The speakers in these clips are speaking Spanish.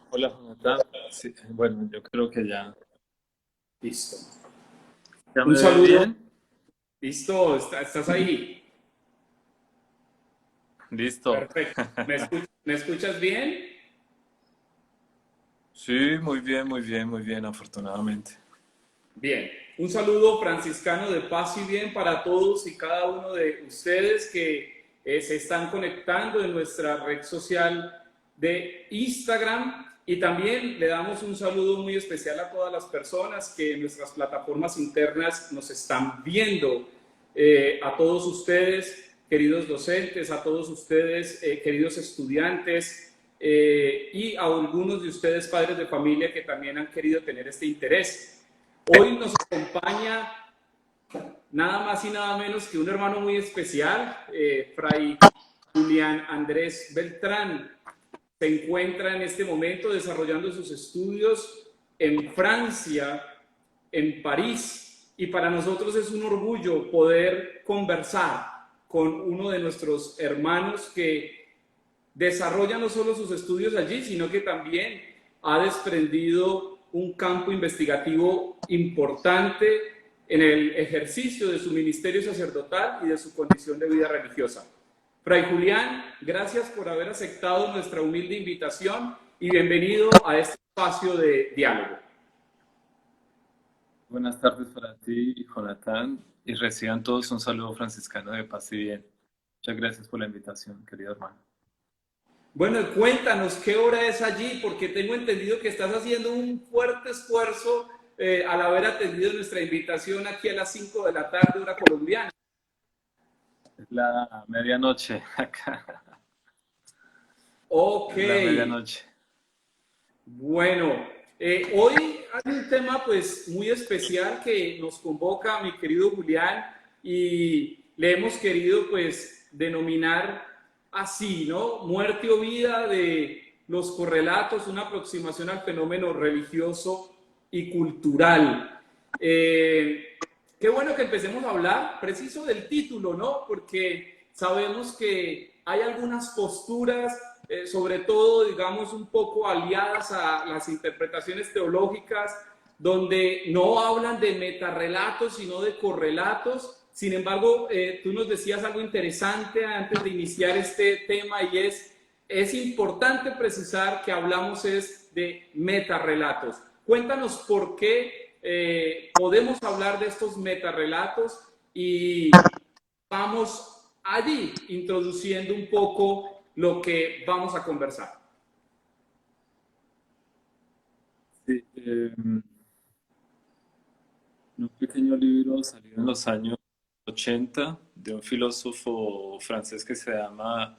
Hola, Jonathan. Sí, bueno, yo creo que Listo. ya Un me ve saludo. bien. Listo, estás ahí. Listo. Perfecto. ¿Me escuchas bien? Sí, muy bien, muy bien, muy bien, afortunadamente. Bien. Un saludo franciscano de paz y bien para todos y cada uno de ustedes que se están conectando en nuestra red social de Instagram. Y también le damos un saludo muy especial a todas las personas que en nuestras plataformas internas nos están viendo. A todos ustedes, queridos docentes, a todos ustedes, queridos estudiantes, y a algunos de ustedes, padres de familia, que también han querido tener este interés. Hoy nos acompaña nada más y nada menos que un hermano muy especial, Fray Julián Andrés Beltrán. Se encuentra en este momento desarrollando sus estudios en Francia, en París, y para nosotros es un orgullo poder conversar con uno de nuestros hermanos que desarrolla no solo sus estudios allí, sino que también ha desprendido un campo investigativo importante en el ejercicio de su ministerio sacerdotal y de su condición de vida religiosa. Fray Julián, gracias por haber aceptado nuestra humilde invitación y bienvenido a este espacio de diálogo. Buenas tardes para ti, Jonathan, y reciban todos un saludo franciscano de paz y bien. Muchas gracias por la invitación, querido hermano. Bueno, cuéntanos qué hora es allí, porque tengo entendido que estás haciendo un fuerte esfuerzo al haber atendido nuestra invitación aquí a las 5 de la tarde, hora colombiana. Es la medianoche acá, Ok, es la medianoche. bueno, hoy hay un tema pues muy especial que nos convoca mi querido Julián y le hemos querido pues denominar así, ¿no? Muerte o vida de los correlatos, una aproximación al fenómeno religioso y cultural. Qué bueno que empecemos a hablar preciso del título, ¿no? Porque sabemos que hay algunas posturas, sobre todo, digamos, un poco aliadas a las interpretaciones teológicas, donde no hablan de metarrelatos, sino de correlatos. Sin embargo, tú nos decías algo interesante antes de iniciar este tema y es importante precisar que hablamos es de metarrelatos. Cuéntanos por qué podemos hablar de estos metarrelatos y vamos allí introduciendo un poco lo que vamos a conversar. Sí, un pequeño libro salió en los años 80 de un filósofo francés que se llama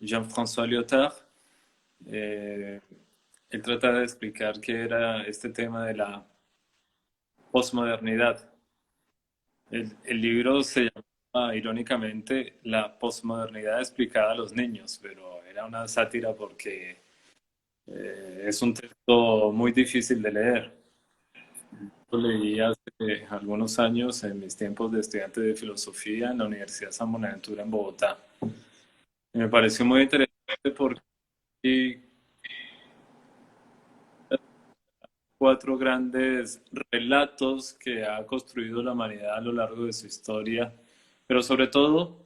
Jean-François Lyotard. Eh, Él trata de explicar qué era este tema de la posmodernidad. El libro se llama, irónicamente, La posmodernidad explicada a los niños, pero era una sátira porque es un texto muy difícil de leer. Lo leí hace algunos años en mis tiempos de estudiante de filosofía en la Universidad San Buenaventura en Bogotá. Y me pareció muy interesante porque cuatro grandes relatos que ha construido la humanidad a lo largo de su historia, pero sobre todo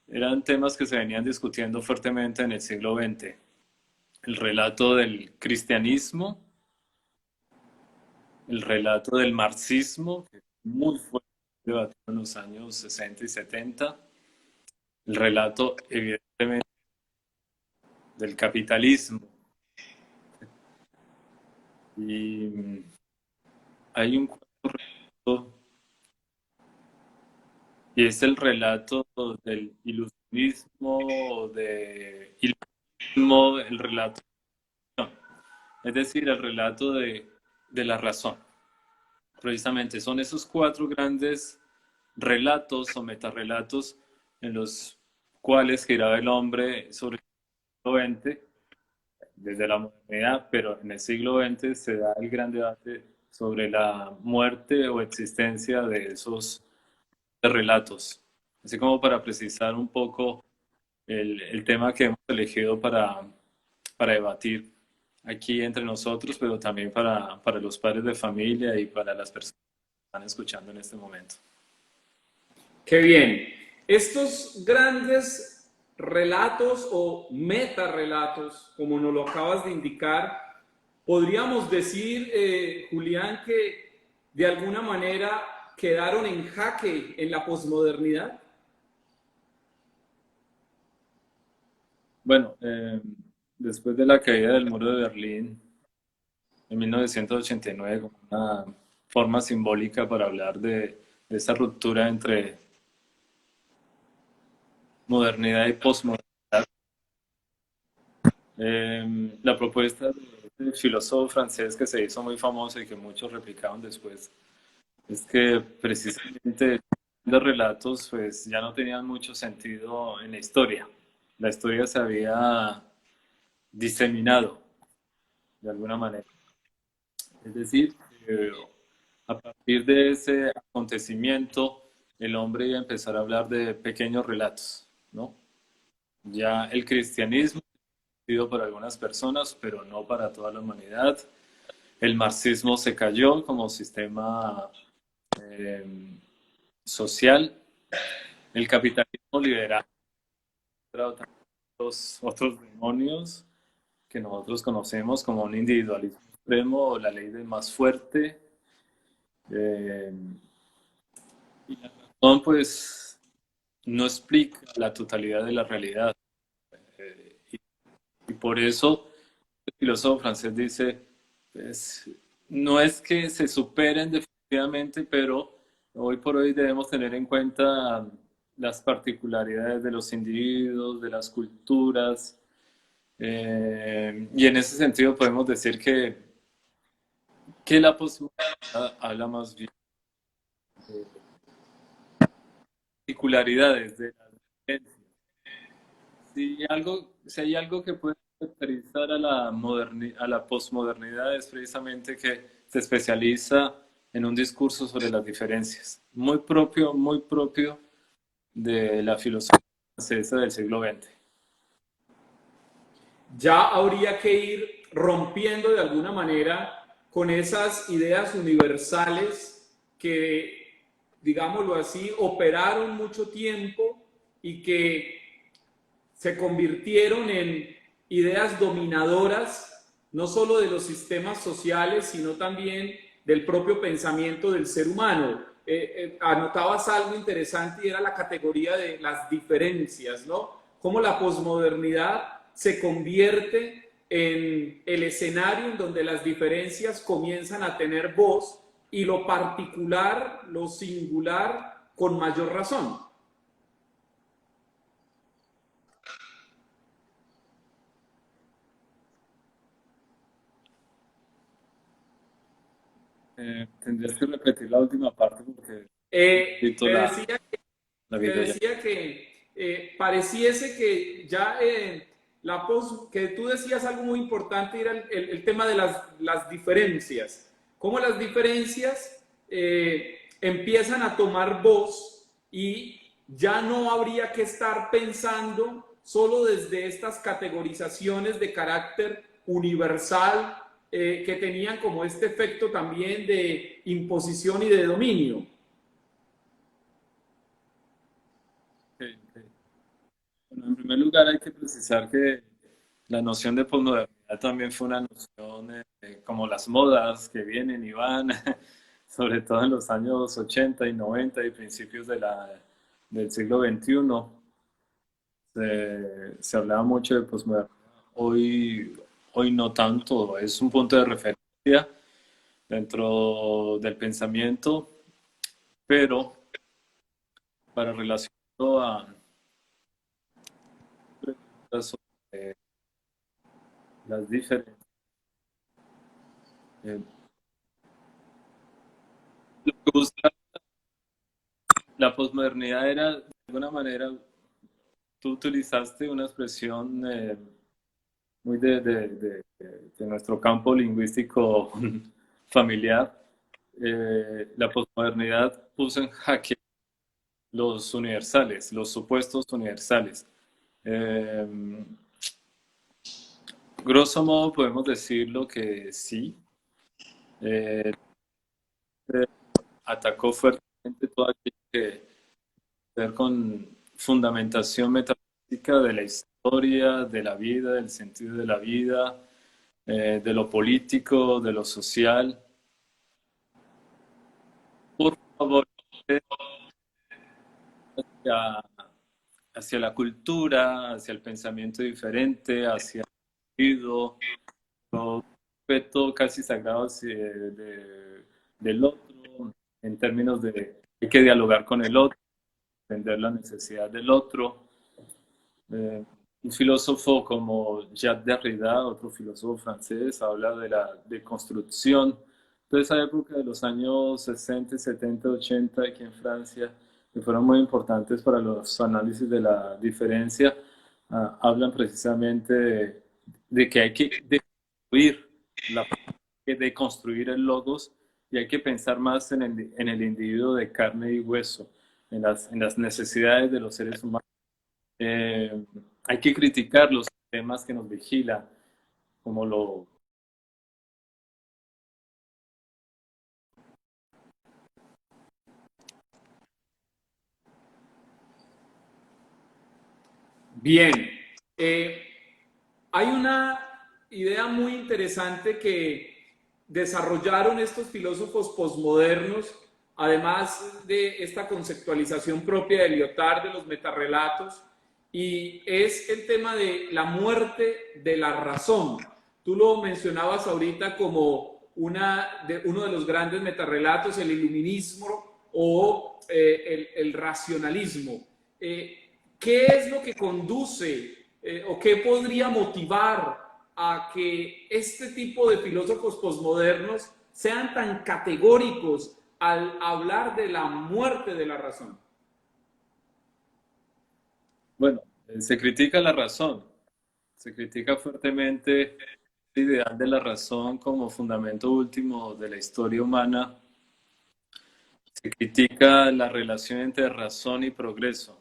eran temas que se venían discutiendo fuertemente en el siglo XX. El relato del cristianismo, el relato del marxismo, que es muy fuerte debatido en los años 60 y 70, el relato evidentemente del capitalismo. Y hay un cuarto relato, y es el relato del ilusionismo, de ilusionismo, el relato, no, es decir, el relato de la razón. Precisamente son esos cuatro grandes relatos o metarrelatos en los cuales giraba el hombre sobre el siglo XX, desde la modernidad, pero en el siglo XX se da el gran debate sobre la muerte o existencia de esos relatos. Así como para precisar un poco el tema que hemos elegido para debatir. aquí entre nosotros, pero también para los padres de familia y para las personas que están escuchando en este momento. Qué bien. Estos grandes relatos o metarrelatos, como nos lo acabas de indicar, podríamos decir, Julián, que de alguna manera quedaron en jaque en la posmodernidad. Bueno, después de la caída del muro de Berlín en 1989, como una forma simbólica para hablar de esa ruptura entre modernidad y posmodernidad, la propuesta del filósofo francés que se hizo muy famoso y que muchos replicaron después es que precisamente los relatos pues ya no tenían mucho sentido en la historia. La historia se había diseminado de alguna manera. Es decir, a partir de ese acontecimiento, el hombre iba a empezar a hablar de pequeños relatos, ¿no? Ya el cristianismo ha sido para algunas personas, pero no para toda la humanidad. El marxismo se cayó como sistema eh, social. El capitalismo liberal trajo otros demonios que nosotros conocemos como un individualismo extremo o la ley del más fuerte. Eh, y la razón, pues, no explica la totalidad de la realidad. Y por eso el filósofo francés dice, pues, no es que se superen definitivamente, pero hoy por hoy debemos tener en cuenta las particularidades de los individuos, de las culturas, y en ese sentido podemos decir que la posmodernidad habla más bien de particularidades de las diferencias. Si hay algo que puede caracterizar a a la posmodernidad es precisamente que se especializa en un discurso sobre las diferencias, muy propio de la filosofía francesa del siglo XX. Ya habría que ir rompiendo de alguna manera con esas ideas universales que, digámoslo así, operaron mucho tiempo y que se convirtieron en ideas dominadoras, no solo de los sistemas sociales, sino también del propio pensamiento del ser humano. Anotabas algo interesante y era la categoría de las diferencias, ¿no? Cómo la posmodernidad se convierte en el escenario en donde las diferencias comienzan a tener voz y lo particular, lo singular, con mayor razón. Tendrías que repetir la última parte porque Te la, decía la te videollamada. decía que pareciese que ya que tú decías algo muy importante, era el tema de las diferencias. Cómo las diferencias empiezan a tomar voz y ya no habría que estar pensando solo desde estas categorizaciones de carácter universal que tenían como este efecto también de imposición y de dominio. Okay, okay. Bueno, en primer lugar hay que precisar que la noción de posmodernidad también fue una noción como las modas que vienen y van, sobre todo en los años 80 y 90 y principios del siglo XXI. Se hablaba mucho de posmodernidad. Hoy no tanto, es un punto de referencia dentro del pensamiento, pero para relacionarlo a preguntas sobre las diferencias. Lo que busca la posmodernidad era, de alguna manera, tú utilizaste una expresión muy de nuestro campo lingüístico familiar. La posmodernidad puso en jaque los universales, los supuestos universales. Eh, grosso modo podemos decirlo que sí. Eh, Atacó fuertemente todo aquello que ver con fundamentación metafísica de la historia, de la vida, del sentido de la vida, de lo político, de lo social. Por favor, hacia, hacia la cultura, hacia el pensamiento diferente, hacia el individuo, respeto casi sagrado del otro, en términos de hay que dialogar con el otro, entender la necesidad del otro. Un filósofo como Jacques Derrida, otro filósofo francés, habla de la deconstrucción. Toda esa época de los años 60, 70, 80 aquí en Francia, que fueron muy importantes para los análisis de la diferencia, hablan precisamente de que hay que deconstruir deconstruir el logos y hay que pensar más en el individuo de carne y hueso, en las necesidades de los seres humanos. Eh, Hay que criticar los sistemas que nos vigilan, como lo... Bien, hay una idea muy interesante que desarrollaron estos filósofos posmodernos, además de esta conceptualización propia de Lyotard de los metarrelatos, y es el tema de la muerte de la razón. Tú lo mencionabas ahorita como uno de los grandes metarrelatos, el iluminismo o el racionalismo. ¿Qué es lo que conduce o qué podría motivar a que este tipo de filósofos posmodernos sean tan categóricos al hablar de la muerte de la razón? Bueno, se critica la razón, se critica fuertemente el ideal de la razón como fundamento último de la historia humana, se critica la relación entre razón y progreso,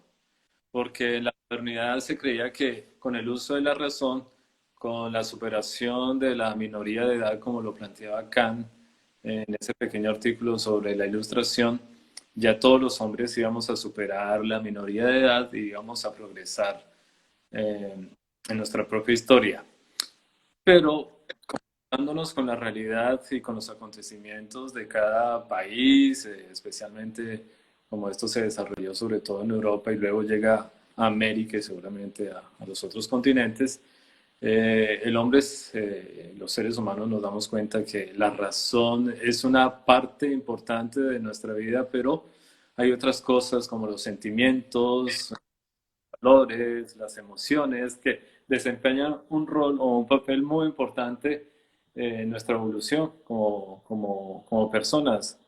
porque en la modernidad se creía que con el uso de la razón, con la superación de la minoría de edad, como lo planteaba Kant en ese pequeño artículo sobre la ilustración, ya todos los hombres íbamos a superar la minoría de edad y íbamos a progresar en nuestra propia historia. Pero comparándonos con la realidad y con los acontecimientos de cada país, especialmente como esto se desarrolló sobre todo en Europa y luego llega a América y seguramente a los otros continentes, el hombre, los seres humanos nos damos cuenta que la razón es una parte importante de nuestra vida, pero hay otras cosas como los sentimientos, valores, las emociones, que desempeñan un rol o un papel muy importante en nuestra evolución como personas.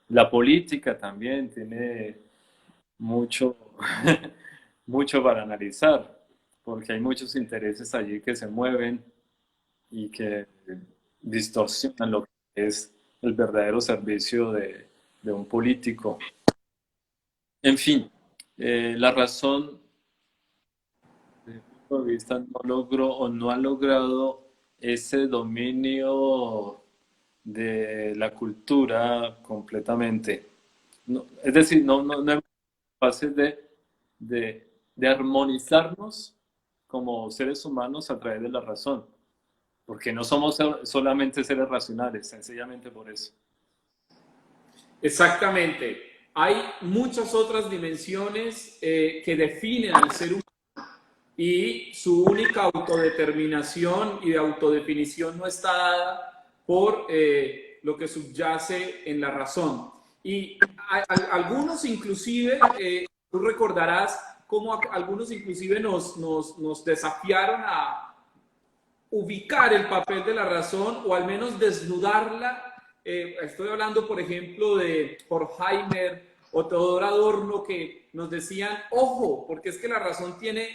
La política también tiene mucho, mucho para analizar, porque hay muchos intereses allí que se mueven y que distorsionan lo que es el verdadero servicio de un político. En fin, la razón desde mi punto de vista no logró o no ha logrado ese dominio de la cultura completamente. Es decir, no hemos capaces de armonizarnos como seres humanos a través de la razón, porque no somos solamente seres racionales, sencillamente por eso. Exactamente. Hay muchas otras dimensiones que definen al ser humano y su única autodeterminación y de autodefinición no está dada por lo que subyace en la razón. Y algunos inclusive, tú recordarás cómo algunos inclusive nos desafiaron a ubicar el papel de la razón o al menos desnudarla. Estoy hablando, por ejemplo, de Horkheimer o Theodor Adorno, que nos decían, ojo, porque es que la razón tiene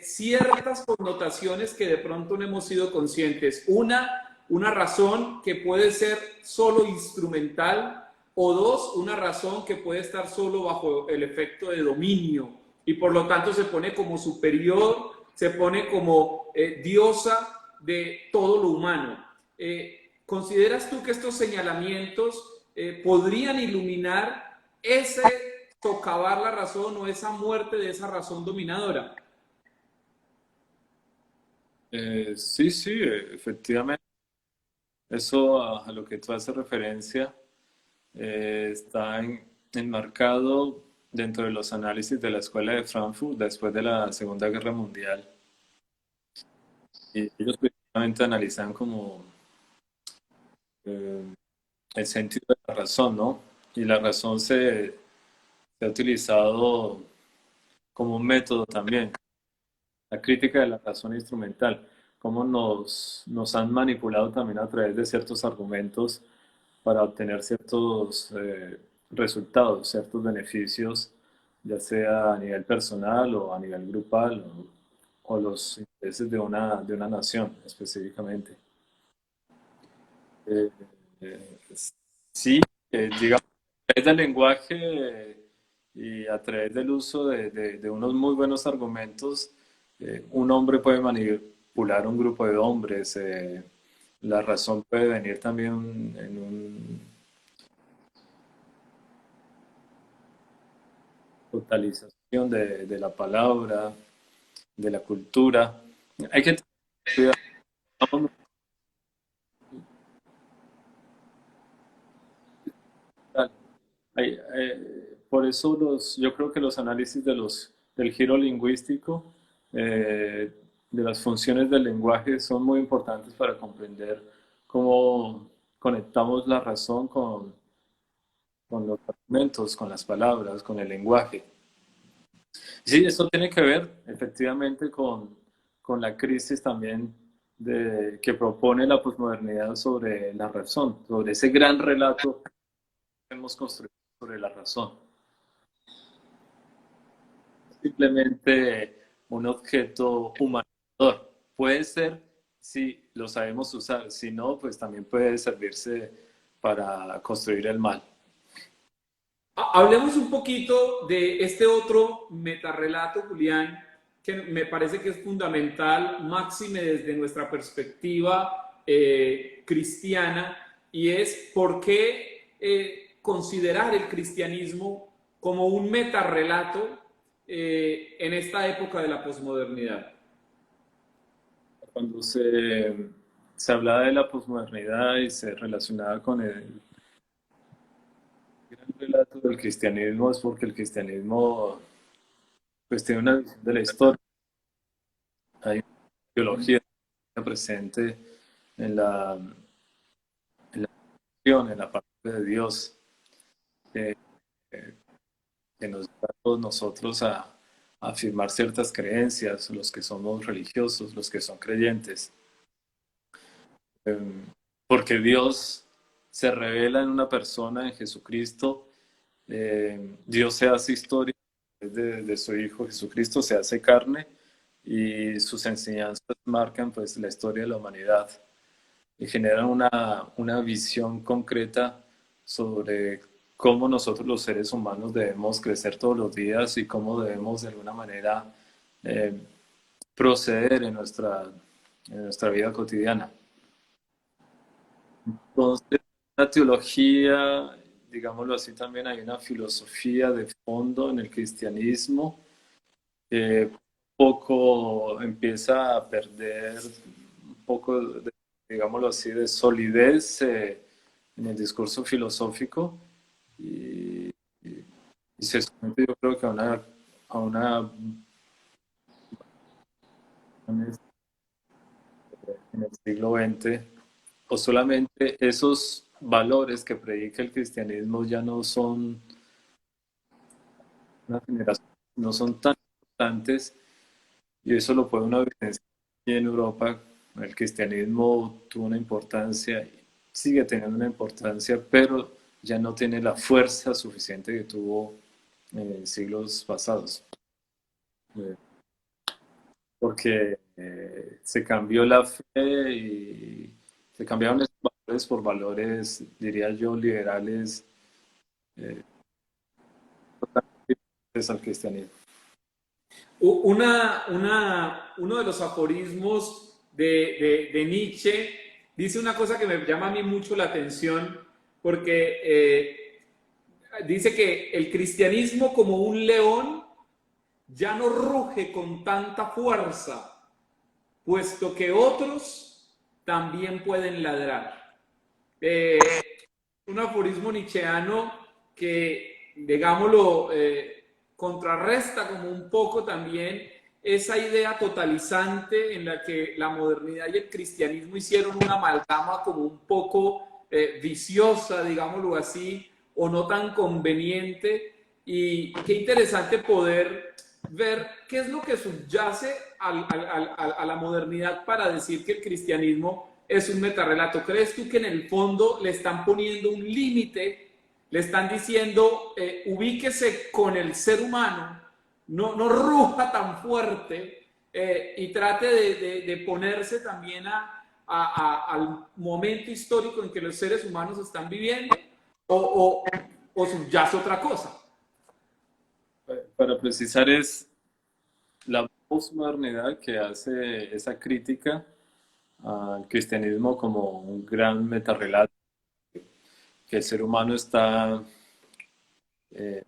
ciertas connotaciones que de pronto no hemos sido conscientes. Una razón que puede ser solo instrumental, o dos, una razón que puede estar solo bajo el efecto de dominio y por lo tanto se pone como superior, se pone como diosa de todo lo humano. ¿Consideras tú que estos señalamientos podrían iluminar ese socavar la razón o esa muerte de esa razón dominadora? Sí, sí, efectivamente. Eso a lo que tú haces referencia está enmarcado dentro de los análisis de la Escuela de Frankfurt después de la Segunda Guerra Mundial. Y ellos precisamente analizan como eh, el sentido de la razón, ¿no? Y la razón se ha utilizado como un método también. La crítica de la razón instrumental, cómo nos han manipulado también a través de ciertos argumentos para obtener ciertos resultados, ciertos beneficios, ya sea a nivel personal o a nivel grupal o los intereses de una nación específicamente. Eh, eh, sí, digamos, a través del lenguaje y a través del uso de unos muy buenos argumentos, un hombre puede manipular un grupo de hombres. La razón puede venir también en una totalización de la palabra, de la cultura. Hay que tener cuidado. Por eso yo creo que los análisis del giro lingüístico, de las funciones del lenguaje, son muy importantes para comprender cómo conectamos la razón con los argumentos, con las palabras, con el lenguaje. Sí, eso tiene que ver efectivamente con la crisis también que propone la posmodernidad sobre la razón, sobre ese gran relato que hemos construido sobre la razón. Simplemente un objeto humanizador. Puede ser si lo sabemos usar, si no, pues también puede servirse para construir el mal. Hablemos un poquito de este otro metarrelato, Julián, que me parece que es fundamental, máxime desde nuestra perspectiva cristiana, y es por qué considerar el cristianismo como un metarrelato en esta época de la posmodernidad. Cuando se hablaba de la posmodernidad y se relacionaba con el gran relato del cristianismo, es porque el cristianismo pues tiene una visión de la historia. Hay una biología presente en en la religión, en la parte de Dios, que, que nos da a todos nosotros a afirmar ciertas creencias, los que somos religiosos, los que son creyentes. Eh, Porque Dios se revela en una persona, en Jesucristo. Dios se hace historia de su Hijo Jesucristo, se hace carne y sus enseñanzas marcan pues la historia de la humanidad y generan una visión concreta sobre cómo nosotros los seres humanos debemos crecer todos los días y cómo debemos de alguna manera eh, proceder en nuestra vida cotidiana. Entonces, la teología, digámoslo así, también hay una filosofía de fondo en el cristianismo que poco empieza a perder un poco, digámoslo así, de solidez en el discurso filosófico y, y- y se somete, yo creo que a una en el siglo XX, o solamente esos valores que predica el cristianismo ya no son una generación, no son tan importantes, y eso lo puede uno evidenciar aquí en Europa. El cristianismo tuvo una importancia, sigue teniendo una importancia, pero ya no tiene la fuerza suficiente que tuvo en siglos pasados. Eh, Porque se cambió la fe y se cambiaron esos valores por valores, diría yo, liberales, eh, totalmente diferentes al cristianismo. Uno de los aforismos de Nietzsche, dice una cosa que me llama a mí mucho la atención, porque dice que el cristianismo como un león ya no ruge con tanta fuerza, puesto que otros también pueden ladrar. Un aforismo nietzscheano que, digámoslo, contrarresta como un poco también esa idea totalizante en la que la modernidad y el cristianismo hicieron una amalgama como un poco viciosa, digámoslo así, o no tan conveniente. Y qué interesante poder ver qué es lo que subyace a la modernidad para decir que el cristianismo es un metarrelato. ¿Crees tú que en el fondo le están poniendo un límite? Le están diciendo, ubíquese con el ser humano, no ruja tan fuerte y trate de ponerse también al momento histórico en que los seres humanos están viviendo, o subyace otra cosa? Para precisar, es la posmodernidad que hace esa crítica al cristianismo como un gran metarrelato, que el ser humano está eh,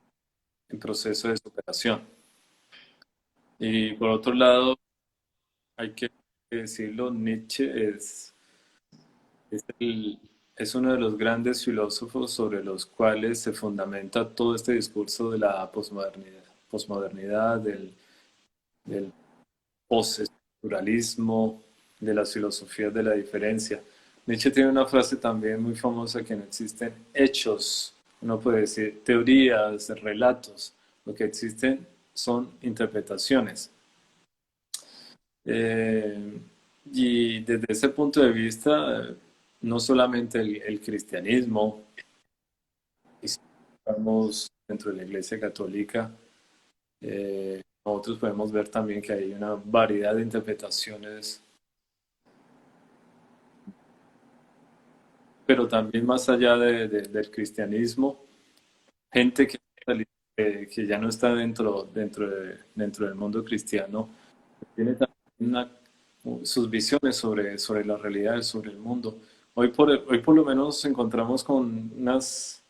en proceso de superación. Y por otro lado, hay que decirlo, Nietzsche es, es uno de los grandes filósofos sobre los cuales se fundamenta todo este discurso de la posmodernidad, del postestructuralismo, de las filosofías de la diferencia. Nietzsche tiene una frase también muy famosa, que no existen hechos, uno puede decir teorías, relatos, lo que existen son interpretaciones. Eh, y desde ese punto de vista, no solamente el cristianismo, y si estamos dentro de la Iglesia Católica, nosotros podemos ver también que hay una variedad de interpretaciones, pero también más allá del cristianismo, gente que ya no está dentro del mundo cristiano, tiene también sus visiones sobre las realidades, sobre el mundo. Hoy por lo menos nos encontramos con unas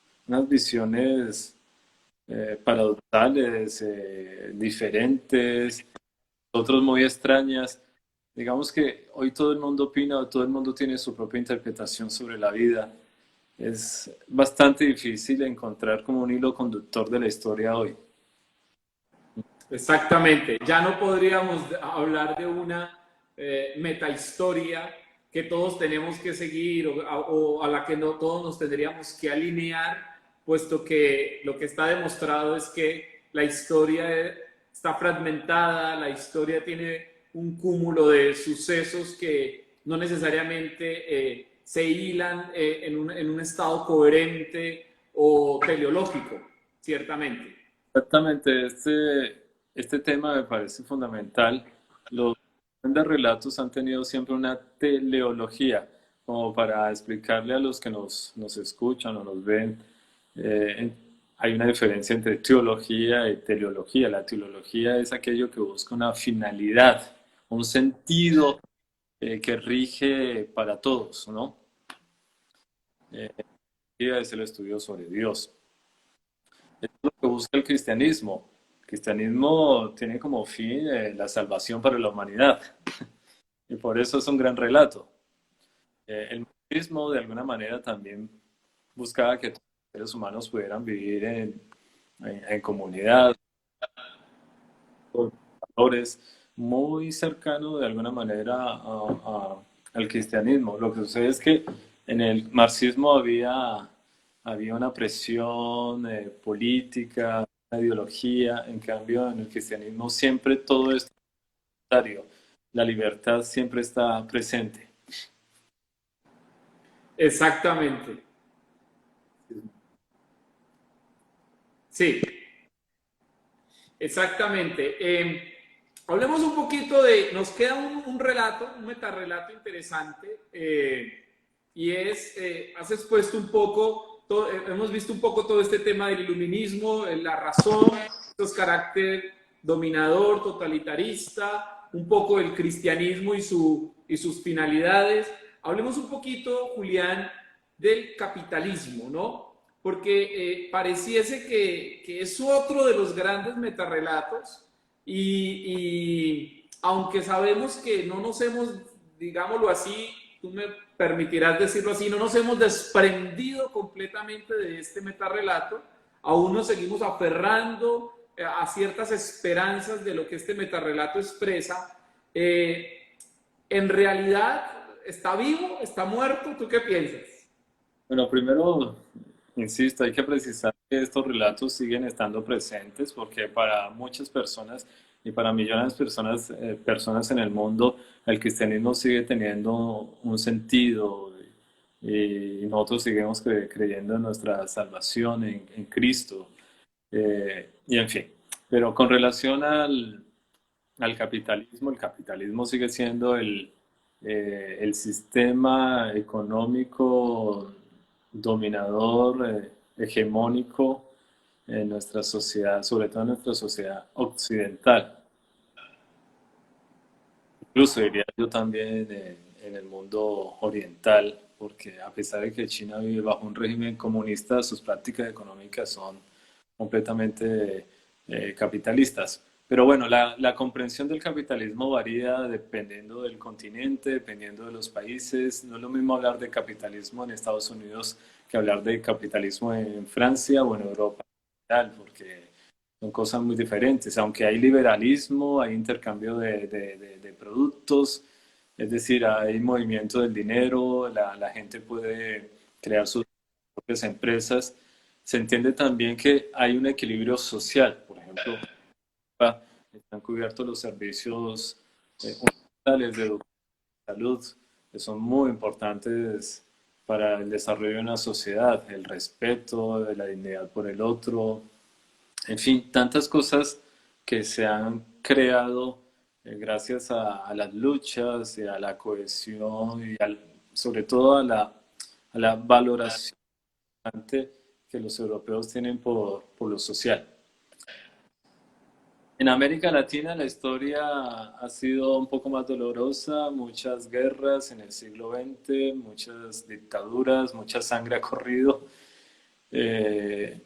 visiones paradoxales, diferentes, otros muy extrañas. Digamos que hoy todo el mundo opina, todo el mundo tiene su propia interpretación sobre la vida. Es bastante difícil encontrar como un hilo conductor de la historia hoy. Exactamente, ya no podríamos hablar de una metahistoria que todos tenemos que seguir o a la que no todos nos tendríamos que alinear, puesto que lo que está demostrado es que la historia está fragmentada, la historia tiene un cúmulo de sucesos que no necesariamente se hilan en un estado coherente o teleológico, ciertamente. Exactamente, este tema me parece fundamental. Los grandes relatos han tenido siempre una teleología, como para explicarle a los que nos escuchan o nos ven. Hay una diferencia entre teología y teleología. La teología es aquello que busca una finalidad, un sentido que rige para todos, ¿no? Es el estudio sobre Dios. Es lo que busca el cristianismo. El cristianismo tiene como fin la salvación para la humanidad. Y por eso es un gran relato. El cristianismo de alguna manera también buscaba que todos los seres humanos pudieran vivir en comunidad, con valores muy cercanos de alguna manera al cristianismo. Lo que sucede es que en el marxismo había una presión política, una ideología. En cambio, en el cristianismo siempre todo es necesario. La libertad siempre está presente. Exactamente. Sí, exactamente. Hablemos un poquito nos queda un relato, un metarrelato interesante, y has expuesto un poco, hemos visto un poco todo este tema del iluminismo, la razón, estos carácter dominador, totalitarista, un poco del cristianismo y sus finalidades. Hablemos un poquito, Julián, del capitalismo, ¿no? Porque pareciese que es otro de los grandes metarrelatos y aunque sabemos que no nos hemos, digámoslo así, tú me permitirás decirlo así, no nos hemos desprendido completamente de este metarrelato, aún nos seguimos aferrando a ciertas esperanzas de lo que este metarrelato expresa. En realidad, ¿está vivo? ¿Está muerto? ¿Tú qué piensas? Bueno, primero, insisto, hay que precisar que estos relatos siguen estando presentes porque para muchas personas y para millones de personas en el mundo, el cristianismo sigue teniendo un sentido y nosotros seguimos creyendo en nuestra salvación en Cristo. Y en fin, pero con relación al capitalismo, el capitalismo sigue siendo el sistema económico dominador, hegemónico en nuestra sociedad, sobre todo en nuestra sociedad occidental. Incluso diría yo también en el mundo oriental, porque a pesar de que China vive bajo un régimen comunista, sus prácticas económicas son completamente capitalistas. Pero bueno, la comprensión del capitalismo varía dependiendo del continente, dependiendo de los países. No es lo mismo hablar de capitalismo en Estados Unidos que hablar de capitalismo en Francia o en Europa, porque son cosas muy diferentes. Aunque hay liberalismo, hay intercambio de productos, es decir, hay movimiento del dinero, la gente puede crear sus propias empresas. Se entiende también que hay un equilibrio social. Por ejemplo, están cubiertos los servicios universales de educación y salud, que son muy importantes para el desarrollo de una sociedad, el respeto, de la dignidad por el otro, en fin, tantas cosas que se han creado gracias a las luchas y a la cohesión y sobre todo a la valoración que los europeos tienen por lo social. En América Latina la historia ha sido un poco más dolorosa, muchas guerras en el siglo XX, muchas dictaduras, mucha sangre ha corrido eh,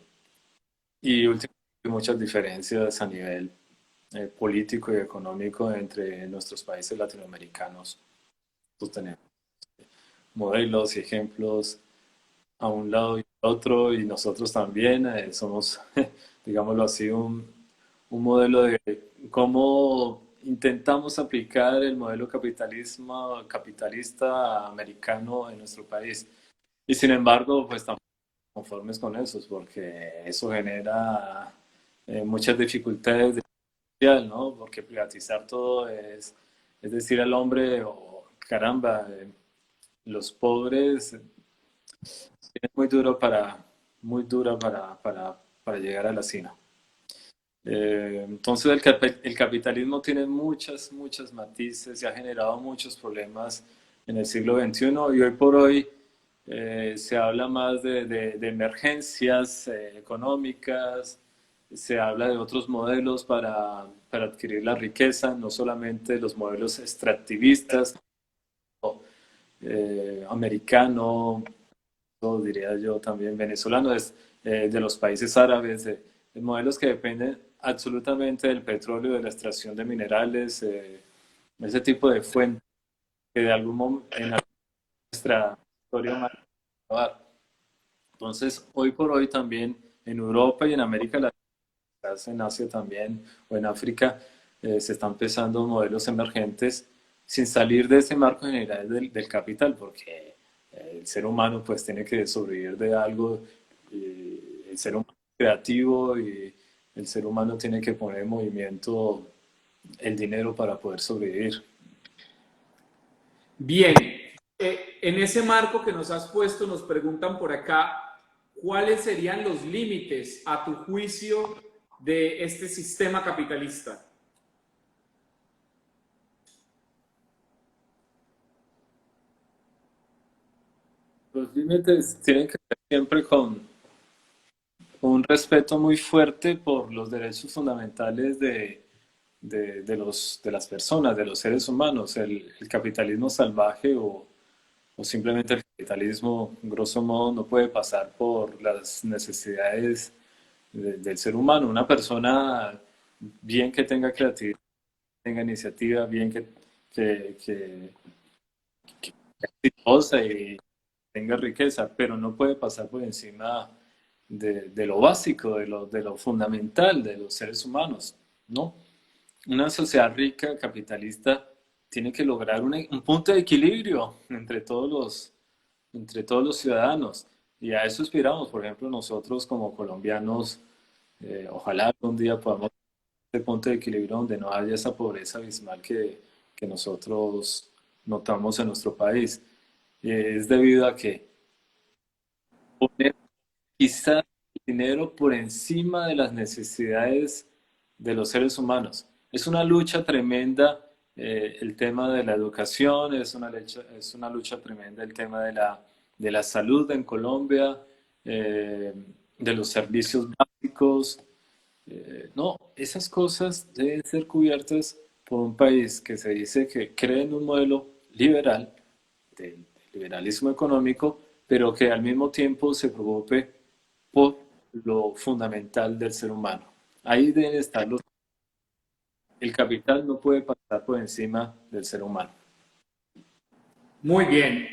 y últimamente muchas diferencias a nivel político y económico entre nuestros países latinoamericanos. Nosotros tenemos modelos y ejemplos a un lado y al otro y nosotros también somos, digámoslo así, un modelo de cómo intentamos aplicar el modelo capitalista americano en nuestro país. Y sin embargo, pues estamos conformes con eso, porque eso genera muchas dificultades de social, ¿no? Porque privatizar todo es decir al hombre, oh, caramba, los pobres es muy duro para llegar a la cima. Entonces el capitalismo tiene muchas matices y ha generado muchos problemas en el siglo XXI y hoy por hoy se habla más de emergencias económicas, se habla de otros modelos para adquirir la riqueza, no solamente los modelos extractivistas, americano, diría yo también venezolano, de los países árabes, de modelos que dependen absolutamente del petróleo, de la extracción de minerales, ese tipo de fuentes que de algún momento en nuestra historia humana va a acabar. Entonces, hoy por hoy también en Europa y en América Latina, en Asia también o en África, se están empezando modelos emergentes sin salir de ese marco general del capital, porque el ser humano pues tiene que sobrevivir de algo, y el ser humano es creativo y el ser humano tiene que poner en movimiento el dinero para poder sobrevivir. Bien, en ese marco que nos has puesto, nos preguntan por acá, ¿cuáles serían los límites a tu juicio de este sistema capitalista? Los límites tienen que ver siempre con un respeto muy fuerte por los derechos fundamentales de las personas, de los seres humanos. El capitalismo salvaje o simplemente el capitalismo, grosso modo, no puede pasar por las necesidades del ser humano. Una persona, bien que tenga creatividad, tenga iniciativa, bien que sea exitosa y tenga riqueza, pero no puede pasar por encima de lo básico, de lo fundamental de los seres humanos, ¿no? Una sociedad rica, capitalista, tiene que lograr un punto de equilibrio entre todos los ciudadanos. Y a eso aspiramos, por ejemplo, nosotros como colombianos, ojalá algún día podamos este punto de equilibrio donde no haya esa pobreza abismal que nosotros notamos en nuestro país. Es debido a que poner quizás el dinero por encima de las necesidades de los seres humanos. Es una lucha tremenda el tema de la educación, es una lucha tremenda el tema de la salud en Colombia, eh, de los servicios básicos. No, esas cosas deben ser cubiertas por un país que se dice que cree en un modelo liberal, del liberalismo económico, pero que al mismo tiempo se preocupe por lo fundamental del ser humano. Ahí deben estar los... El capital no puede pasar por encima del ser humano. Muy bien.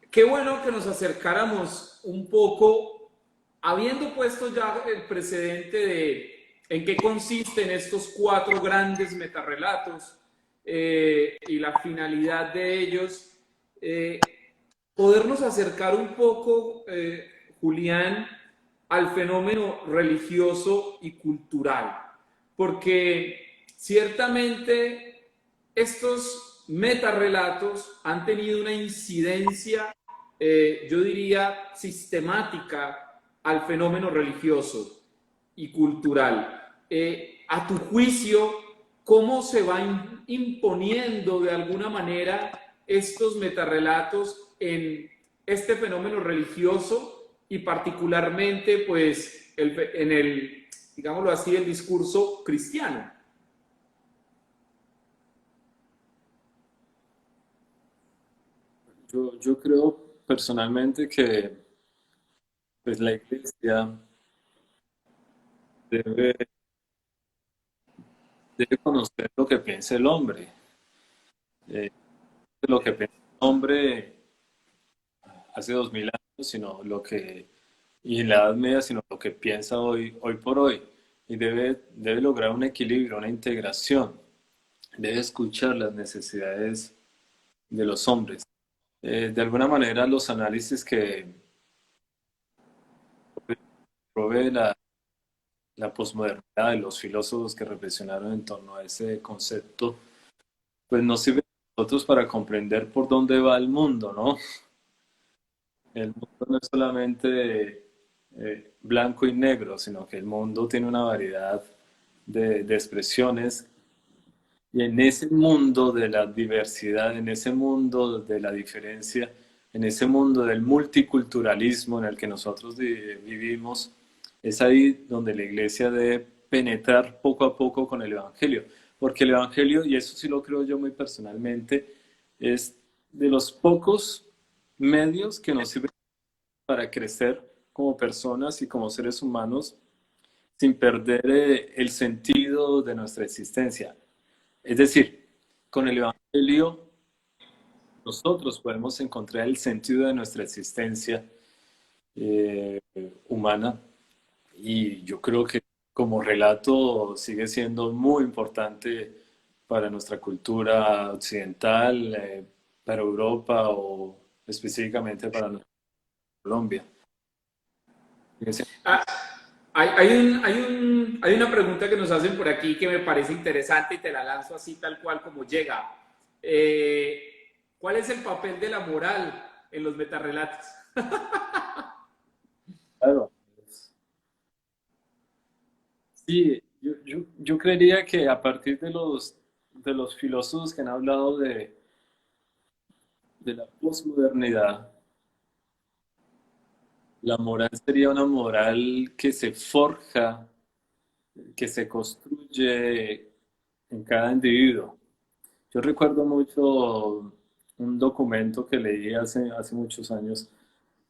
Qué bueno que nos acercáramos un poco, habiendo puesto ya el precedente de en qué consisten estos cuatro grandes metarrelatos y la finalidad de ellos, eh, podernos acercar un poco, Julián, al fenómeno religioso y cultural, porque ciertamente estos metarrelatos han tenido una incidencia, yo diría, sistemática al fenómeno religioso y cultural. A tu juicio, ¿cómo se va imponiendo de alguna manera estos metarrelatos en este fenómeno religioso y particularmente pues en el, digámoslo así, el discurso cristiano? Yo creo personalmente que pues, la iglesia debe, debe conocer lo que piensa el hombre. Eh, lo que piensa el hombre hace 2000 años, sino lo que, y en la Edad Media, sino lo que piensa hoy por hoy. Y debe lograr un equilibrio, una integración. Debe escuchar las necesidades de los hombres. De alguna manera, los análisis que provee la posmodernidad de los filósofos que reflexionaron en torno a ese concepto, pues nos sirven a nosotros para comprender por dónde va el mundo, ¿no? El mundo no es solamente blanco y negro, sino que el mundo tiene una variedad de expresiones y en ese mundo de la diversidad, en ese mundo de la diferencia, en ese mundo del multiculturalismo en el que nosotros vivimos, es ahí donde la iglesia debe penetrar poco a poco con el Evangelio. Porque el Evangelio, y eso sí lo creo yo muy personalmente, es de los pocos medios que nos sirven para crecer como personas y como seres humanos sin perder el sentido de nuestra existencia. Es decir, con el Evangelio nosotros podemos encontrar el sentido de nuestra existencia eh, humana y yo creo que como relato sigue siendo muy importante para nuestra cultura occidental, para Europa o específicamente para Colombia. Ah, hay una pregunta que nos hacen por aquí que me parece interesante y te la lanzo así tal cual como llega. Eh, ¿Cuál es el papel de la moral en los metarrelatos? Claro. Sí, yo creería que a partir de los filósofos que han hablado de la posmodernidad, la moral sería una moral que se forja, que se construye en cada individuo. Yo recuerdo mucho un documento que leí hace muchos años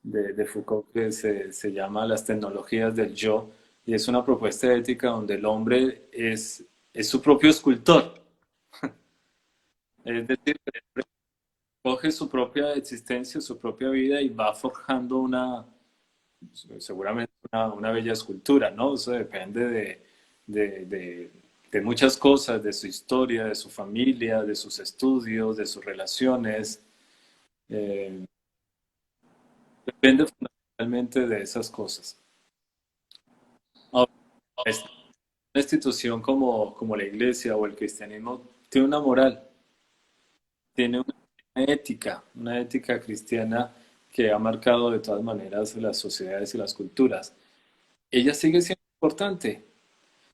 de Foucault que se llama Las tecnologías del yo, y es una propuesta ética donde el hombre es su propio escultor. Es decir, que coge su propia existencia, su propia vida y va forjando seguramente una bella escultura, ¿no? Eso depende de, de- de muchas cosas, de su historia, de su familia, de sus estudios, de sus relaciones. eh, Depende fundamentalmente de esas cosas. Ahora, esta- una institución como la iglesia o el cristianismo tiene una moral, tiene una ética cristiana que ha marcado de todas maneras las sociedades y las culturas. Ella sigue siendo importante.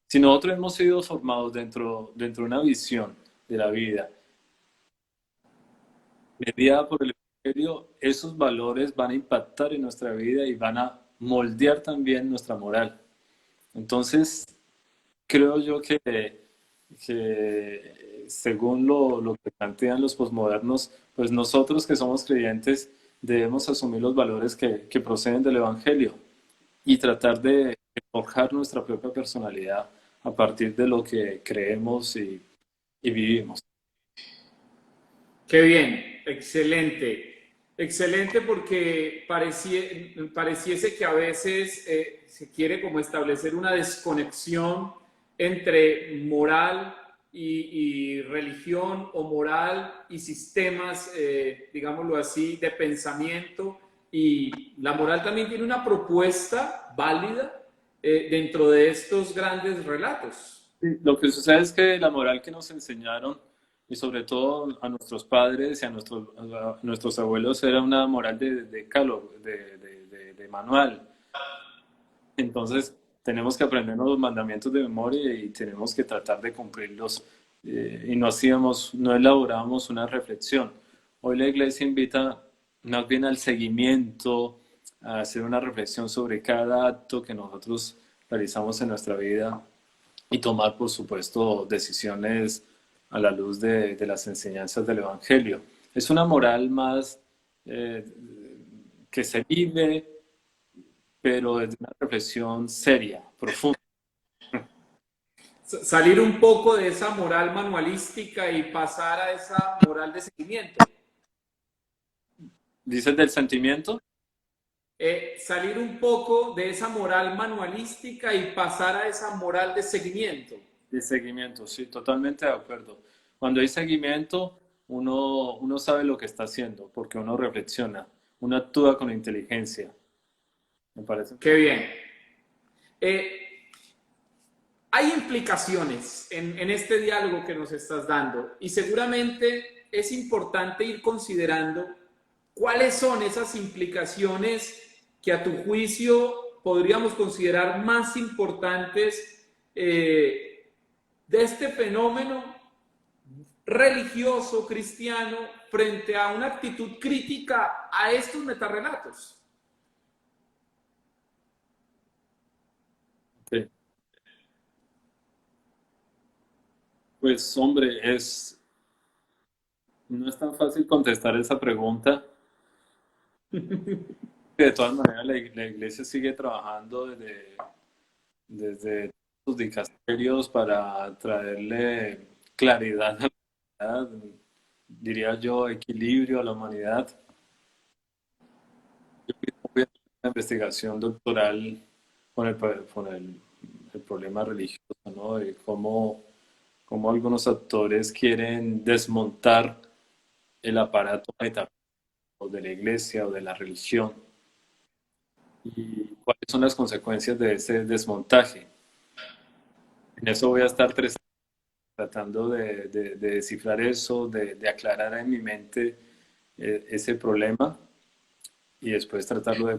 Si nosotros hemos sido formados dentro de una visión de la vida mediada por el Evangelio, esos valores van a impactar en nuestra vida y van a moldear también nuestra moral. Entonces, creo yo que según lo que plantean los posmodernos, pues nosotros que somos creyentes debemos asumir los valores que proceden del Evangelio y tratar de forjar nuestra propia personalidad a partir de lo que creemos y vivimos. Qué bien, excelente. Excelente porque pareciese que a veces se quiere como establecer una desconexión entre moral y religión o moral y sistemas, digámoslo así, de pensamiento. Y la moral también tiene una propuesta válida dentro de estos grandes relatos. Sí, lo que sucede es que la moral que nos enseñaron, y sobre todo a nuestros padres y a nuestros abuelos, era una moral de decálogo, de manual. Entonces, tenemos que aprendernos los mandamientos de memoria y tenemos que tratar de cumplirlos. Y no elaborábamos una reflexión. Hoy la iglesia invita más bien al seguimiento, a hacer una reflexión sobre cada acto que nosotros realizamos en nuestra vida y tomar, por supuesto, decisiones a la luz de las enseñanzas del Evangelio. Es una moral más eh, que se vive, pero desde una reflexión seria, profunda. Salir un poco de esa moral manualística y pasar a esa moral de seguimiento. Dices del sentimiento, Salir un poco de esa moral manualística y pasar a esa moral de seguimiento. de seguimiento, sí, totalmente de acuerdo. Cuando hay seguimiento, uno sabe lo que está haciendo, porque uno reflexiona, uno actúa con inteligencia, me parece. Qué bien. Eh, Hay implicaciones en este diálogo que nos estás dando y seguramente es importante ir considerando cuáles son esas implicaciones que a tu juicio podríamos considerar más importantes de este fenómeno religioso cristiano frente a una actitud crítica a estos metarrelatos. Sí. Pues hombre, no es tan fácil contestar esa pregunta. De todas maneras, la iglesia sigue trabajando desde sus dicasterios para traerle claridad a la humanidad, diría yo, equilibrio a la humanidad. Yo mismo voy a hacer una investigación doctoral con el problema religioso, ¿no? De cómo algunos actores quieren desmontar el aparato metafísico de la iglesia o de la religión y cuáles son las consecuencias de ese desmontaje. En eso voy a estar tratando de descifrar eso, de aclarar en mi mente ese problema y después tratarlo a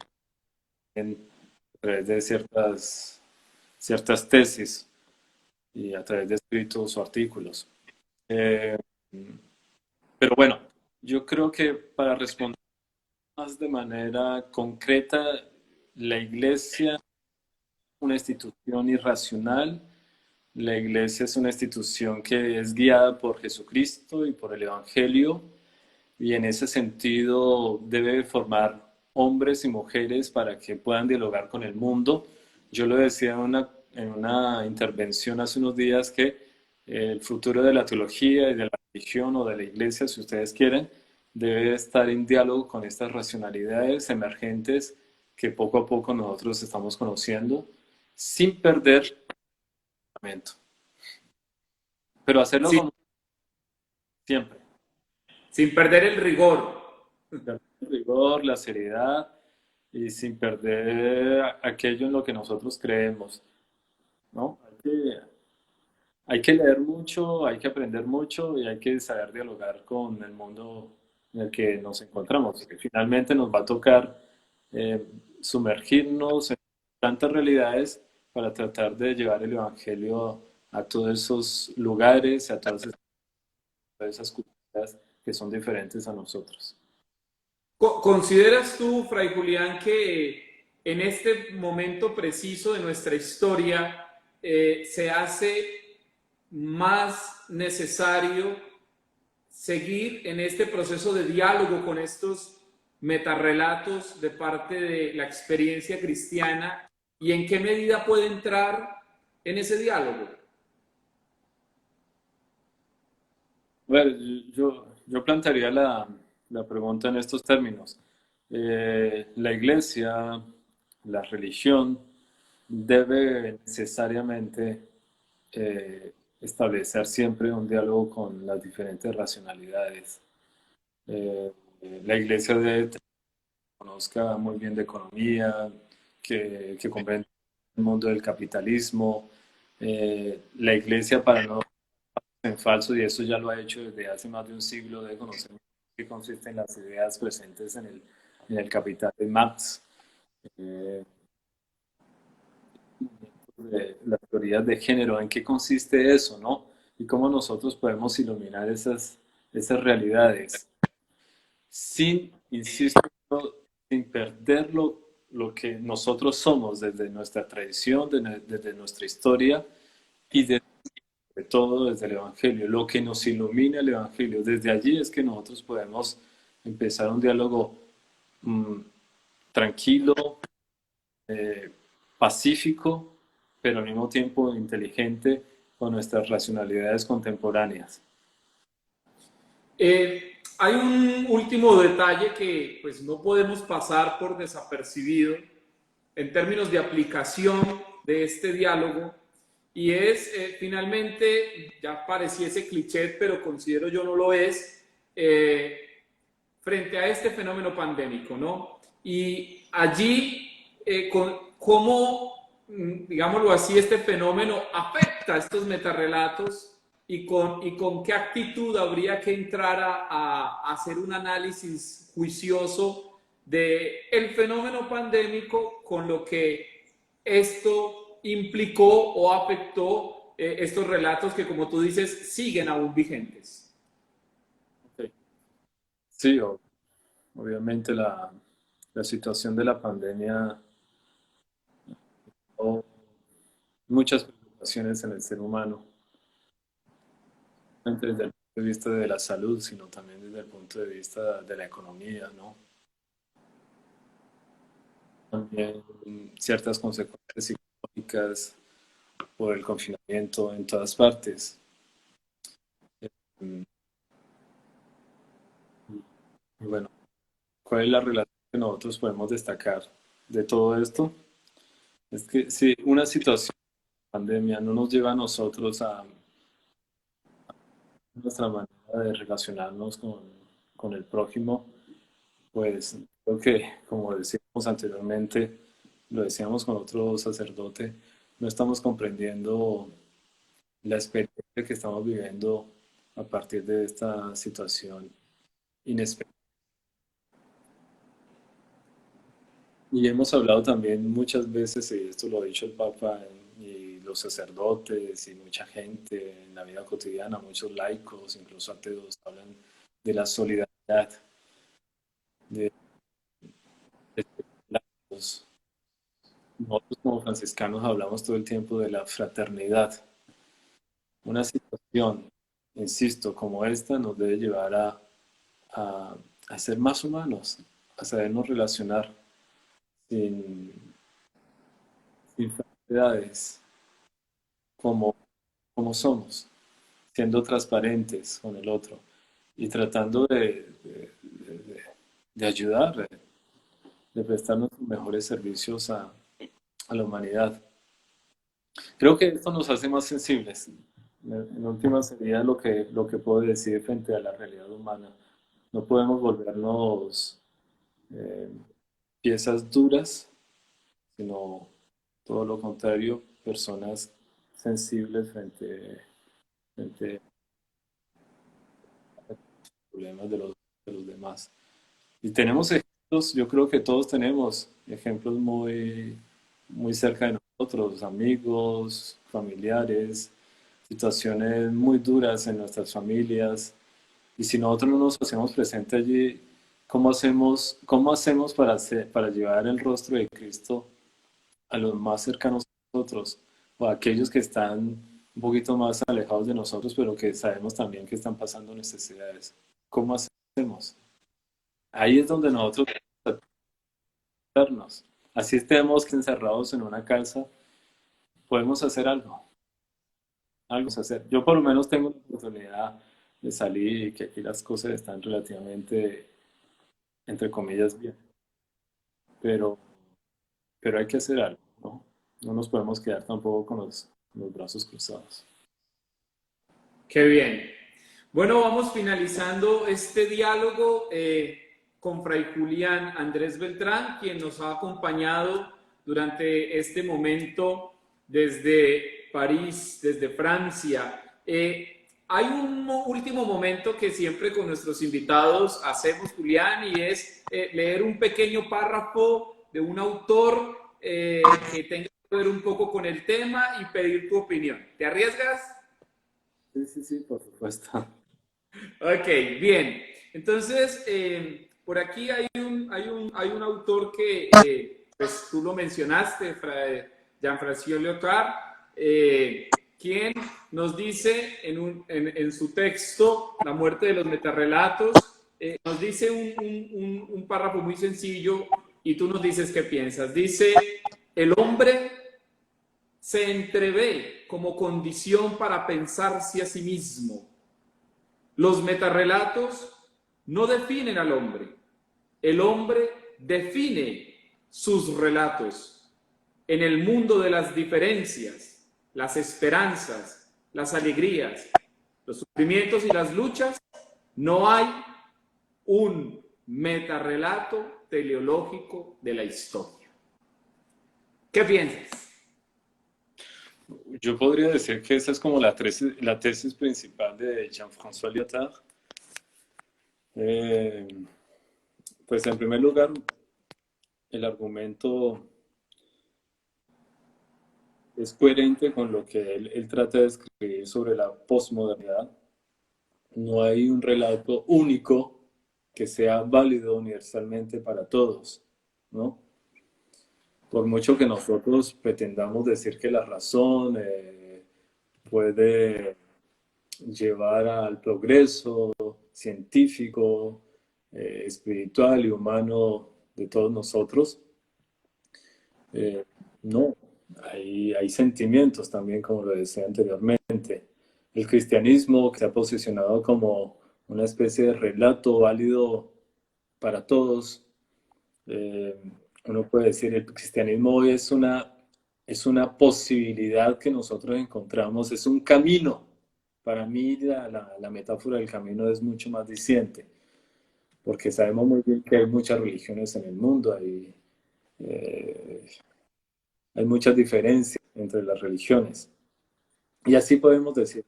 través de ciertas tesis y a través de escritos o artículos. Eh, pero bueno, yo creo que para responder más de manera concreta, la iglesia es una institución irracional, La iglesia es una institución que es guiada por Jesucristo y por el Evangelio, y en ese sentido debe formar hombres y mujeres para que puedan dialogar con el mundo. Yo lo decía en una intervención hace unos días que el futuro de la teología y de la religión o de la iglesia, si ustedes quieren, debe estar en diálogo con estas racionalidades emergentes que poco a poco nosotros estamos conociendo, sin perder el fundamento, pero hacerlo Sí, como siempre. sin perder el rigor. El rigor, la seriedad y sin perder aquello en lo que nosotros creemos, ¿no? Hay que leer mucho, hay que aprender mucho y hay que saber dialogar con el mundo en el que nos encontramos. Que finalmente nos va a tocar eh, sumergirnos en tantas realidades para tratar de llevar el Evangelio a todos esos lugares, a todas esas culturas que son diferentes a nosotros. ¿Consideras tú, Fray Julián, que en este momento preciso de nuestra historia se hace más necesario seguir en este proceso de diálogo con estos metarrelatos de parte de la experiencia cristiana y en qué medida puede entrar en ese diálogo? Bueno, yo plantearía la pregunta en estos términos. La iglesia, la religión, debe necesariamente establecer siempre un diálogo con las diferentes racionalidades. Eh, la iglesia debe que conozca muy bien de economía, que comprenda el mundo del capitalismo. La iglesia, para no en falso, y eso ya lo ha hecho desde hace más de un siglo, de conocer qué consisten las ideas presentes en el Capital de Marx, eh, de las teorías de género, en qué consiste eso, ¿no? Y cómo nosotros podemos iluminar esas realidades sin, insisto, sin perder lo que nosotros somos desde nuestra tradición, desde nuestra historia y de todo desde el Evangelio, lo que nos ilumina el Evangelio. Desde allí es que nosotros podemos empezar un diálogo mm, tranquilo, eh, pacífico, pero al mismo tiempo inteligente con nuestras racionalidades contemporáneas. Hay un último detalle que pues no podemos pasar por desapercibido en términos de aplicación de este diálogo y es finalmente, ya pareciese cliché, pero considero yo no lo es, frente a este fenómeno pandémico, ¿no? Y allí, cómo, digámoslo así, este fenómeno afecta a estos metarrelatos y con qué actitud habría que entrar a hacer un análisis juicioso de el fenómeno pandémico con lo que esto implicó o afectó estos relatos que, como tú dices, siguen aún vigentes. Okay. Sí, obviamente la situación de la pandemia o muchas preocupaciones en el ser humano, no desde el punto de vista de la salud, sino también desde el punto de vista de la economía, ¿no? También ciertas consecuencias psicológicas por el confinamiento en todas partes. Mm, Y bueno, ¿cuál es la relación que nosotros podemos destacar de todo esto? Es que si una situación de pandemia no nos lleva a nosotros a nuestra manera de relacionarnos con el prójimo, pues creo que, como decíamos anteriormente, lo decíamos con otro sacerdote, no estamos comprendiendo la experiencia que estamos viviendo a partir de esta situación inesperada. Y hemos hablado también muchas veces, y esto lo ha dicho el Papa y los sacerdotes y mucha gente en la vida cotidiana, muchos laicos, incluso ateos, hablan de la solidaridad, de, de nosotros como franciscanos hablamos todo el tiempo de la fraternidad, una situación, insisto, como esta nos debe llevar a ser más humanos, a sabernos relacionar sin, sin falsedades, como, como somos, siendo transparentes con el otro y tratando de ayudar, de prestar nuestros mejores servicios a la humanidad. Creo que esto nos hace más sensibles. En última sería lo que puedo decir frente a la realidad humana. No podemos volvernos eh, piezas duras, sino todo lo contrario, personas sensibles frente a los problemas de los demás. Y tenemos ejemplos, yo creo que todos tenemos ejemplos muy cerca de nosotros, amigos, familiares, situaciones muy duras en nuestras familias. Y si nosotros no nos hacemos presente allí, cómo hacemos para llevar el rostro de Cristo a los más cercanos a nosotros o a aquellos que están un poquito más alejados de nosotros, pero que sabemos también que están pasando necesidades? ¿Cómo hacemos? Ahí es donde nosotros debemos hacernos. Así estemos encerrados en una casa, podemos hacer algo hacer. Yo por lo menos tengo la oportunidad de salir y que aquí las cosas están relativamente, entre comillas, bien, pero, pero hay que hacer algo, ¿no? No nos podemos quedar tampoco con los brazos cruzados. Qué bien. Bueno, vamos finalizando este diálogo con Fray Julián Andrés Beltrán, quien nos ha acompañado durante este momento desde París, desde Francia. Hay un último momento que siempre con nuestros invitados hacemos, Julián, y es leer un pequeño párrafo de un autor que tenga que ver un poco con el tema y pedir tu opinión. ¿Te arriesgas? Sí, sí, sí, por supuesto. Ok, bien. Entonces, por aquí hay un autor que, pues tú lo mencionaste, Jean-François Lyotard, quien nos dice en su texto, La muerte de los metarrelatos, nos dice un párrafo muy sencillo y tú nos dices qué piensas. Dice, el hombre se entrevé como condición para pensarse a sí mismo. Los metarrelatos no definen al hombre. El hombre define sus relatos. En el mundo de las diferencias, las esperanzas, las alegrías, los sufrimientos y las luchas, no hay un metarrelato teleológico de la historia. ¿Qué piensas? Yo podría decir que esa es como la tesis principal de Jean-François Lyotard. Eh, pues en primer lugar, el argumento es coherente con lo que él trata de escribir sobre la posmodernidad. No hay un relato único que sea válido universalmente para todos, ¿no? Por mucho que nosotros pretendamos decir que la razón puede llevar al progreso científico, espiritual y humano de todos nosotros, eh, no, hay sentimientos también, como lo decía anteriormente. El cristianismo que se ha posicionado como una especie de relato válido para todos, eh, uno puede decir, el cristianismo hoy es una posibilidad que nosotros encontramos, es un camino. Para mí la metáfora del camino es mucho más diciente, porque sabemos muy bien que hay muchas religiones en el mundo, eh, hay muchas diferencias entre las religiones. Y así podemos decir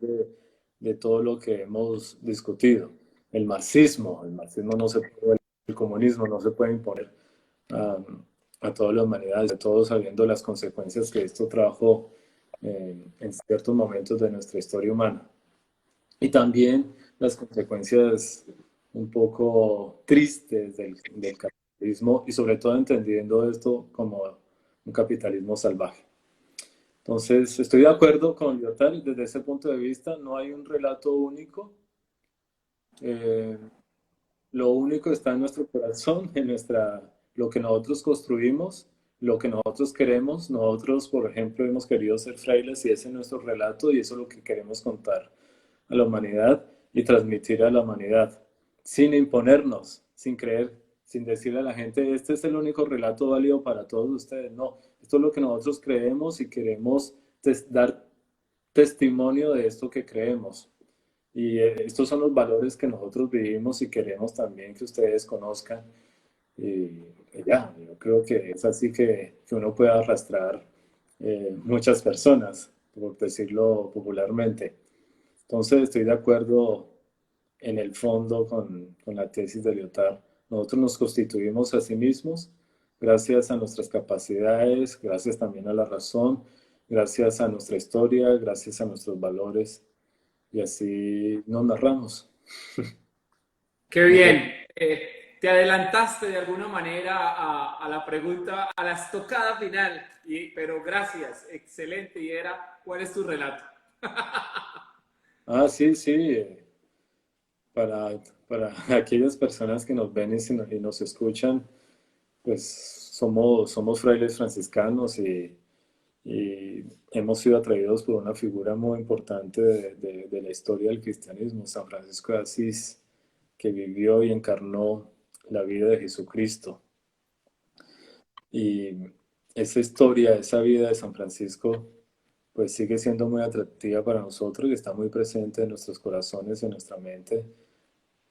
de todo lo que hemos discutido. El marxismo no se puede, el comunismo no se puede imponer a, a toda la humanidad, de todos sabiendo las consecuencias que esto trajo en ciertos momentos de nuestra historia humana. Y también las consecuencias un poco tristes del capitalismo y sobre todo entendiendo esto como un capitalismo salvaje. Entonces, estoy de acuerdo con Lyotard desde ese punto de vista. No hay un relato único. Eh, lo único está en nuestro corazón, en lo que nosotros construimos, lo que nosotros queremos. Nosotros, por ejemplo, hemos querido ser frailes y ese es nuestro relato y eso es lo que queremos contar a la humanidad y transmitir a la humanidad, sin imponernos, sin creer, sin decirle a la gente, este es el único relato válido para todos ustedes. No, esto es lo que nosotros creemos y queremos dar testimonio de esto que creemos. Y estos son los valores que nosotros vivimos y queremos también que ustedes conozcan. Y ya, yo creo que es así que uno puede arrastrar muchas personas, por decirlo popularmente. Entonces estoy de acuerdo en el fondo con la tesis de Lyotard. Nosotros nos constituimos a sí mismos gracias a nuestras capacidades, gracias también a la razón, gracias a nuestra historia, gracias a nuestros valores y así nos narramos. Qué No sé. bien. Te adelantaste de alguna manera a la pregunta, a la estocada final, pero gracias, excelente. Y era, ¿cuál es tu relato? Ah, sí, sí. Para aquellas personas que nos ven y nos escuchan, pues somos frailes franciscanos y hemos sido atraídos por una figura muy importante de la historia del cristianismo, San Francisco de Asís, que vivió y encarnó la vida de Jesucristo. Y esa historia, esa vida de San Francisco, pues sigue siendo muy atractiva para nosotros y está muy presente en nuestros corazones, en nuestra mente,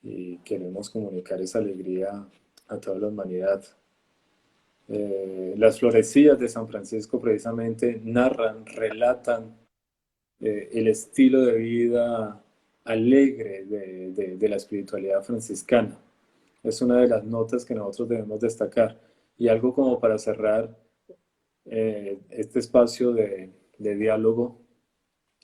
y queremos comunicar esa alegría a toda la humanidad. Las florecillas de San Francisco precisamente narran, relatan el estilo de vida alegre de la espiritualidad franciscana. Es una de las notas que nosotros debemos destacar. Y algo como para cerrar este espacio de diálogo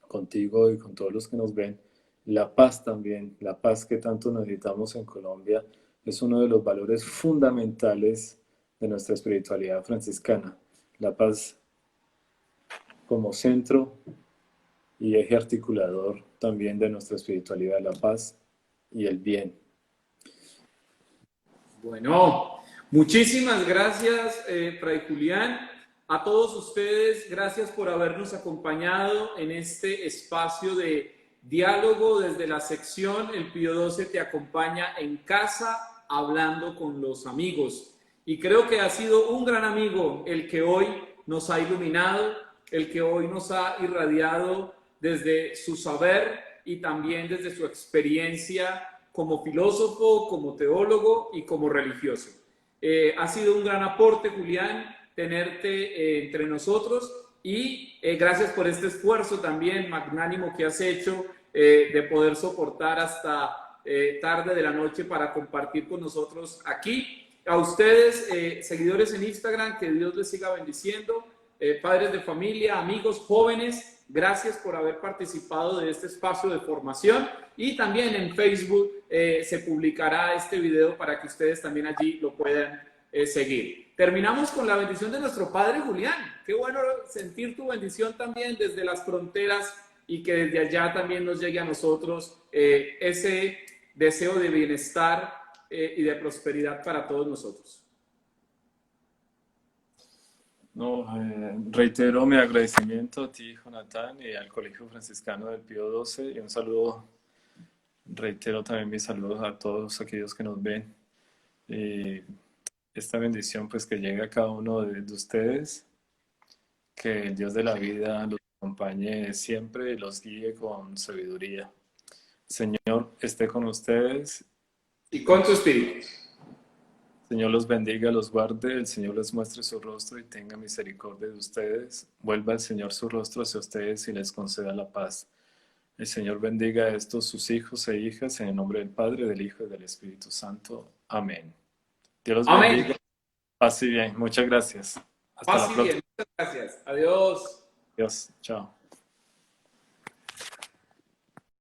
contigo y con todos los que nos ven, la paz también, la paz que tanto necesitamos en Colombia, es uno de los valores fundamentales de nuestra espiritualidad franciscana. La paz como centro y eje articulador también de nuestra espiritualidad, la paz y el bien. Bueno, muchísimas gracias, Fray Julián. A todos ustedes, gracias por habernos acompañado en este espacio de diálogo desde la sección El Pío 12 te acompaña en casa hablando con los amigos. Y creo que ha sido un gran amigo el que hoy nos ha iluminado, el que hoy nos ha irradiado desde su saber y también desde su experiencia como filósofo, como teólogo y como religioso. Ha sido un gran aporte, Julián, tenerte entre nosotros y gracias por este esfuerzo también magnánimo que has hecho de poder soportar hasta tarde de la noche para compartir con nosotros aquí. A ustedes, seguidores en Instagram, que Dios les siga bendiciendo. Padres de familia, amigos, jóvenes, gracias por haber participado de este espacio de formación y también en Facebook se publicará este video para que ustedes también allí lo puedan seguir. Terminamos con la bendición de nuestro Padre Julián. Qué bueno sentir tu bendición también desde las fronteras y que desde allá también nos llegue a nosotros ese deseo de bienestar y de prosperidad para todos nosotros. No, reitero mi agradecimiento a ti, Jonathan, y al Colegio Franciscano del Pío XII, y un saludo, reitero también mis saludos a todos aquellos que nos ven. Y esta bendición pues que llegue a cada uno de ustedes, que el Dios de la vida los acompañe siempre y los guíe con sabiduría. Señor, esté con ustedes. Y con tu espíritu. Señor los bendiga, los guarde, el Señor les muestre su rostro y tenga misericordia de ustedes. Vuelva el Señor su rostro hacia ustedes y les conceda la paz. El Señor bendiga a estos sus hijos e hijas en el nombre del Padre, del Hijo y del Espíritu Santo. Amén. Dios los Amén. bendiga. Paz y bien. Muchas gracias. Hasta la Paz y próxima. bien. Muchas gracias. Adiós. Dios. Chao.